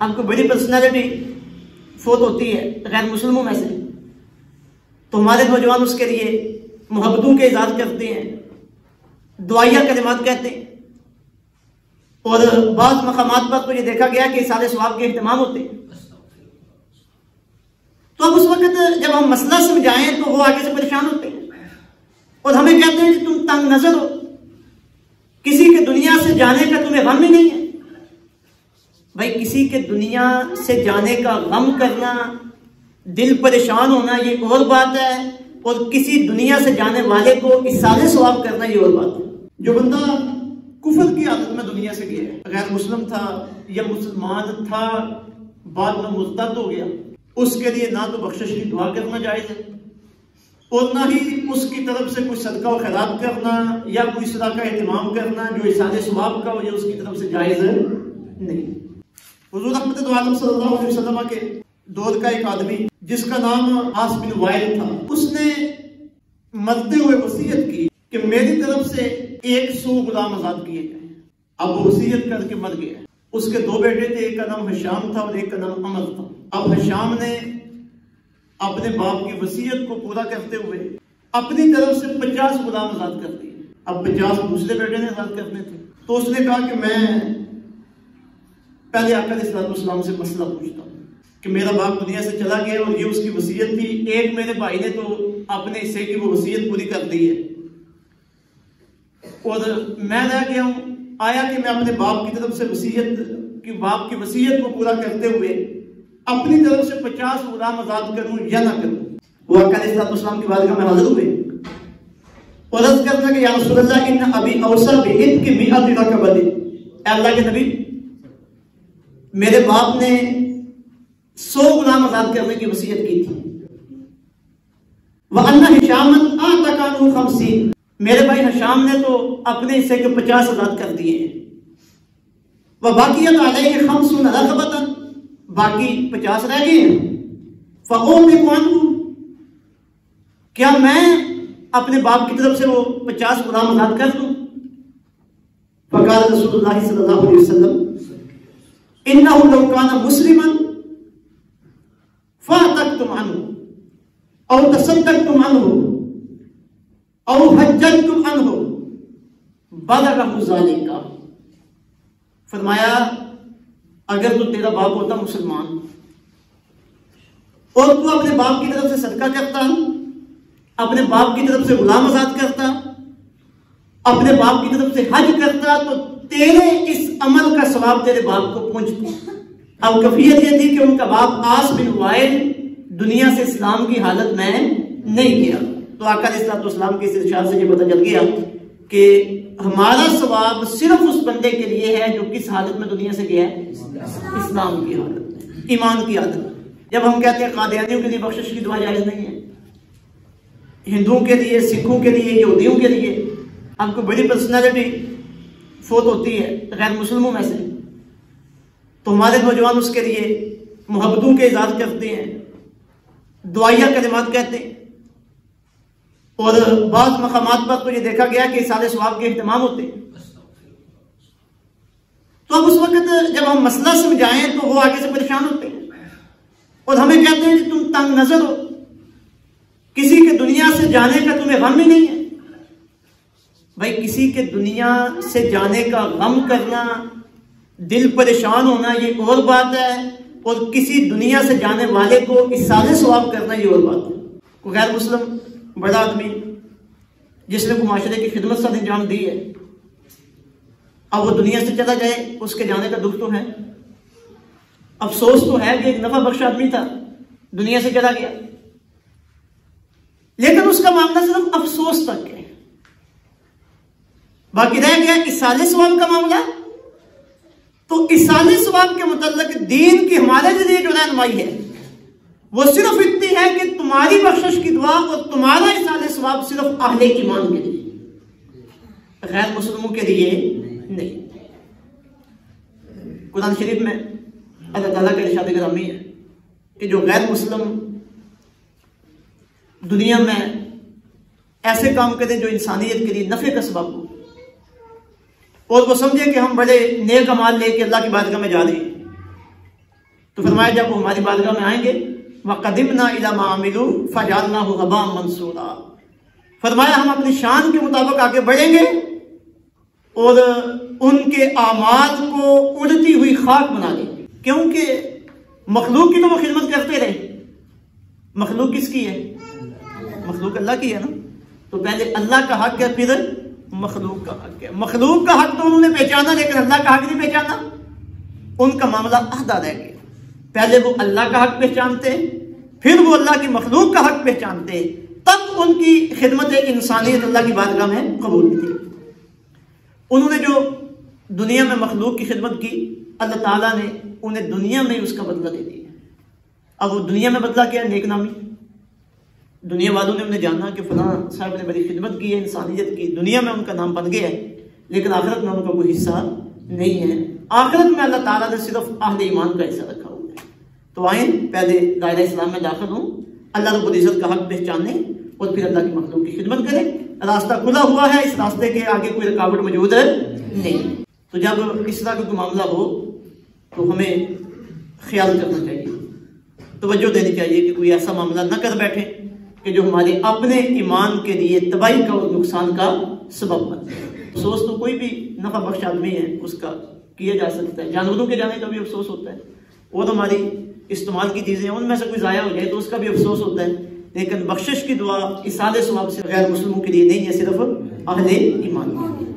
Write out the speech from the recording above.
آپ کو بڑی پرسنالٹی فوت ہوتی ہے غیر مسلموں میں سے تو ہمارے نوجوان اس کے لیے محبتوں کے اظہار کرتے ہیں، دعائیہ کلمات کہتے ہیں، اور بعض مقامات پر تو یہ دیکھا گیا کہ اصالہ ثواب کے اہتمام ہوتے ہیں۔ تو اب اس وقت جب ہم مسئلہ سمجھائیں تو وہ آگے سے پریشان ہوتے ہیں اور ہمیں کہتے ہیں کہ تم تنگ نظر ہو، کسی کے دنیا سے جانے کا تمہیں غم ہی نہیں ہے۔ بھائی کسی کے دنیا سے جانے کا غم کرنا، دل پریشان ہونا یہ اور بات ہے، اور کسی دنیا سے جانے والے کو اصالہ ثواب کرنا یہ اور بات ہے۔ جو بندہ کفر کی حالت میں دنیا سے گیا ہے، غیر مسلم تھا یا مسلمان تھا بعد میں مرتد ہو گیا، اس کے لیے نہ تو بخشش کی دعا کرنا جائز ہے اور نہ ہی اس کی طرف سے کوئی صدقہ و خیرات کرنا یا کوئی اس طرح کا اہتمام کرنا جو اصالہ ثواب کا ہو، یہ اس کی طرف سے جائز ہے نہیں۔ حضور رحمت دو عالم صلی اللہ علیہ وسلم کے دور کا ایک آدمی جس کا نام عاص بن وائل تھا، اس نے مرتے ہوئے وصیت کی کہ میری طرف سے 100 غلام آزاد کیے جائیں۔ اب وہ وصیت کر کے مر گیا۔ اس کے 2 بیٹے تھے، ایک کا نام حشام تھا اور ایک کا نام عمر تھا۔ اب حشام نے اپنے باپ کی وصیت کو پورا کرتے ہوئے اپنی طرف سے 50 غلام آزاد کر دیے۔ اب 50 دوسرے بیٹے نے آزاد کرنے تھے، تو اس نے کہا کہ میں پہلے آقا علیہ السلام سے مسئلہ پوچھتا ہوں کہ میرا باپ دنیا سے چلا گیا اور یہ اس کی وصیت تھی، ایک میرے بھائی نے تو اپنے حصے کی وہ وصیت پوری کر دی ہے اور میں رہ گیا ہوں، آیا کہ میں اپنے باپ کی طرف سے باپ کی وصیت کو پورا کرتے ہوئے اپنی طرف سے 50 غلام آزاد کروں یا نہ کروں۔ وہ آقا علیہ السلام کی بارگاہ میں حاضر ہوئے اور عرض کرنا کہ یا رسول اللہ ان ابی اوصى بعتق 100 رقبۃ، اے اللہ کے نبی میرے باپ نے 100 غلام آزاد کرنے کی وصیت کی تھی۔ وَأَنَّ هِشَامًا أَعْتَقَ عَنْهُ 50، میرے بھائی حشام نے تو اپنے حصے کے 50 آزاد کر دیے ہیں۔ وَبَقِيَتْ عَلَيْهِ 50 رَقَبَةً، باقی 50 رہ گئے ہیں۔ فَأُعْتِقُ عَنْهُ، کیا میں اپنے باپ کی طرف سے وہ 50 غلام آزاد کر دوں؟ فقال رسول اللہ صلی اللہ علیہ وسلم إِنَّهُ لَوْ كَانَ مُسْلِمًا فَأَعْتَقْتُمْ عَنْهُ أَوْ تَصَدَّقْتُمْ عَنْهُ أَوْ حَجَّجْتُمْ عَنْهُ بَلَغَهُ ذَلِكَ۔ فرمایا اگر تو تیرا باپ ہوتا مسلمان اور تو اپنے باپ کی طرف سے صدقہ کرتا، اپنے باپ کی طرف سے غلام آزاد کرتا، اپنے باپ کی طرف سے حج کرتا، تو تیرے اس عمل کا ثواب تیرے باپ کو پہنچتا۔ اب کیفیت یہ تھی کہ ان کا باپ عاص بن وائل دنیا سے اسلام کی حالت میں نہیں گیا، تو آقا علیہ السلام کے اس ارشاد سے یہ پتہ چل گیا کہ ہمارا ثواب صرف اس بندے کے لیے ہے جو کس حالت میں دنیا سے گیا ہے، اسلام کی حالت میں، ایمان کی حالت میں۔ جب ہم کہتے ہیں قادیانیوں کے لیے بخشش کی دعا جائز نہیں ہے، ہندوؤں کے لیے، سکھوں کے لیے، یہودیوں کے لیے، ہم کو بڑی پرسنالٹی فوت ہوتی ہے غیر مسلموں میں سے تو ہمارے نوجوان اس کے لیے محبتوں کے اظہار کرتے ہیں، دعائیہ کلمات کہتے ہیں، اور بعض مقامات پر تو یہ دیکھا گیا کہ اصالہ ثواب کے اہتمام ہوتے ہیں۔ تو اب اس وقت جب ہم مسئلہ سمجھائیں تو وہ آگے سے پریشان ہوتے ہیں اور ہمیں کہتے ہیں کہ تم تنگ نظر ہو، کسی کے دنیا سے جانے کا تمہیں غم ہی نہیں ہے۔ بھائی کسی کے دنیا سے جانے کا غم کرنا، دل پریشان ہونا یہ اور بات ہے، اور کسی دنیا سے جانے والے کو اصالہ ثواب کرنا یہ اور بات ہے۔ کوئی غیر مسلم بڑا آدمی جس نے کو معاشرے کی خدمت سے انجام دی ہے، اب وہ دنیا سے چلا جائے، اس کے جانے کا دکھ تو ہے، افسوس تو ہے کہ ایک نفع بخش آدمی تھا دنیا سے چلا گیا، لیکن اس کا معاملہ صرف افسوس تک ہے، باقی رہ گیا اصالہ ثواب کا معاملہ۔ تو اصالہ ثواب کے متعلق دین کی ہمارے لیے جو رہنمائی ہے وہ صرف اتنی ہے کہ تمہاری بخشش کی دعا اور تمہارا اصالہ ثواب صرف اہل ایمان کے لیے، غیر مسلموں کے لیے نہیں۔ قرآن شریف میں اللہ تعالیٰ کا ارشاد گرامی ہے کہ جو غیر مسلم دنیا میں ایسے کام کریں جو انسانیت کے لیے نفع کا سبب ہو، اور وہ سمجھے کہ ہم بڑے نیک اعمال لے کے اللہ کی بارگاہ میں جا رہے ہیں، تو فرمایا جب وہ ہماری بارگاہ میں آئیں گے وَقَدِمْنَا إِلَى مَا عَمِلُوا فَجَعَلْنَاهُ هَبَاءً مَنْثُورًا، فرمایا ہم اپنی شان کے مطابق آگے بڑھیں گے اور ان کے اعمال کو اڑتی ہوئی خاک بنا دیں گے، کیونکہ مخلوق کی تو وہ خدمت کرتے رہے۔ مخلوق کس کی ہے؟ مخلوق اللہ کی ہے نا، تو پہلے اللہ کا حق ہے پھر مخلوق کا حق ہے۔ مخلوق کا حق تو انہوں نے پہچانا لیکن اللہ کا حق نہیں پہچانا، ان کا معاملہ عہدہ رہ گیا۔ پہلے وہ اللہ کا حق پہچانتے، پھر وہ اللہ کی مخلوق کا حق پہچانتے، تب ان کی خدمت انسانیت اللہ کی بارگاہ میں قبول تھی۔ انہوں نے جو دنیا میں مخلوق کی خدمت کی، اللہ تعالیٰ نے انہیں دنیا میں اس کا بدلہ دے دیا۔ اب وہ دنیا میں بدلہ کیا؟ نیک نامی۔ دنیا والوں نے انہیں جانا کہ فلاں صاحب نے بڑی خدمت کی ہے انسانیت کی، دنیا میں ان کا نام بن گیا ہے، لیکن آخرت میں ان کا کوئی حصہ نہیں ہے۔ آخرت میں اللہ تعالیٰ نے صرف اہل ایمان کا حصہ رکھا ہوا ہے۔ تو آئیں پہلے دائرہ اسلام میں داخل ہوں، اللہ رب العزت کا حق پہچانے اور پھر اللہ کی مخلوق کی خدمت کریں۔ راستہ کھلا ہوا ہے، اس راستے کے آگے کوئی رکاوٹ موجود ہے نہیں۔ تو جب اس طرح کا کوئی معاملہ ہو تو ہمیں خیال کرنا چاہیے، توجہ دینی چاہیے کہ کوئی ایسا معاملہ نہ کر بیٹھے کہ جو ہمارے اپنے ایمان کے لیے تباہی کا اور نقصان کا سبب بنے۔ افسوس تو کوئی بھی نفع بخش آدمی ہے اس کا کیا جا سکتا ہے، جانوروں کے جانے کا بھی افسوس ہوتا ہے، وہ تو ہماری استعمال کی چیزیں ان میں سے کوئی ضائع ہو جائے تو اس کا بھی افسوس ہوتا ہے، لیکن بخشش کی دعا اصالِ ثواب سے غیر مسلموں کے لیے نہیں ہے، صرف اہل ایمان کے لیے۔